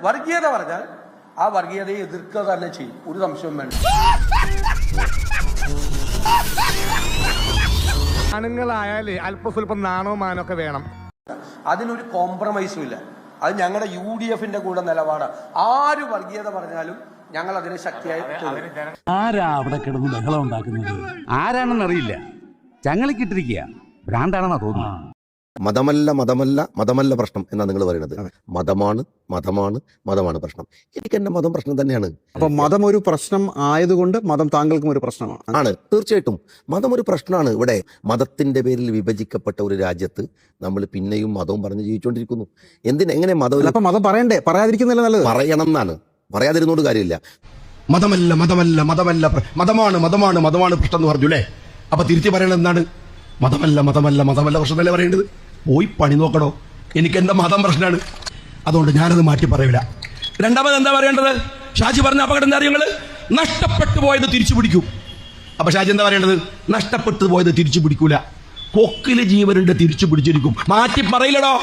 വർഗീയത പറഞ്ഞാൽ ആ വർഗീയതയെ എതിർക്കുക തന്നെ ചെയ്യും, ഒരു സംശയവും വേണ്ട. ആണുങ്ങളായാലേ അല്പസ്വല്പം നാണോ മാനോ ഒക്കെ വേണം. അതിനൊരു കോംപ്രമൈസും ഇല്ല. അത് ഞങ്ങളുടെ UDF-ന്റെ കൂടെ നിലപാടാണ്. ആര് വർഗീയത പറഞ്ഞാലും ഞങ്ങൾ അതിനെ ശക്തിയായി. ആരാ അവിടെ കിടന്ന് ബഹളം ഉണ്ടാക്കുന്നത്? ആരാണെന്നറിയില്ല, ചങ്ങളിക്കിട്ടിരിക്കുക. ഭ്രാന്താണെന്നാ തോന്നുന്നു. മതമല്ല പ്രശ്നം എന്നാണ് നിങ്ങൾ പറയുന്നത്. മതമാണ് പ്രശ്നം. എനിക്ക് എന്റെ മതം പ്രശ്നം തന്നെയാണ്. അപ്പൊ മതം ഒരു പ്രശ്നം ആയതുകൊണ്ട് മതം താങ്കൾക്കും ഒരു പ്രശ്നമാണ്. ആണ്, തീർച്ചയായിട്ടും മതം ഒരു പ്രശ്നമാണ്. ഇവിടെ മതത്തിന്റെ പേരിൽ വിഭജിക്കപ്പെട്ട ഒരു രാജ്യത്ത് നമ്മൾ പിന്നെയും മതവും പറഞ്ഞ് ജീവിച്ചുകൊണ്ടിരിക്കുന്നു. എങ്ങനെ മതം? അപ്പൊ മതം പറയണ്ടേ? പറയാതിരിക്കുന്നില്ല നല്ലത്. പറയണം എന്നാണ്, പറയാതിരുന്നോണ്ട് കാര്യമില്ല. മതമാണ് പ്രശ്നം എന്ന് പറഞ്ഞു അല്ലേ? അപ്പൊ തിരിച്ചു പറയണത് എന്താണ്? മതമല്ല പ്രശ്നമല്ലേ പറയേണ്ടത്? പോയി പണി നോക്കണോ? എനിക്ക് എന്റെ മതം പ്രശ്നമാണ്, അതുകൊണ്ട് ഞാനത് മാറ്റി പറയൂല. രണ്ടാമത് എന്താ പറയേണ്ടത്? ഷാജി പറഞ്ഞ അപകടം എന്താ അറിയങ്ങള്? നഷ്ടപ്പെട്ടു പോയത് തിരിച്ചു പിടിക്കും. അപ്പൊ ഷാജി എന്താ പറയേണ്ടത്? നഷ്ടപ്പെട്ടു പോയത് തിരിച്ചു പിടിക്കൂല. കൊക്കില് ജീവനുണ്ട്, തിരിച്ചു പിടിച്ചിരിക്കും. മാറ്റി പറയില്ലടോ.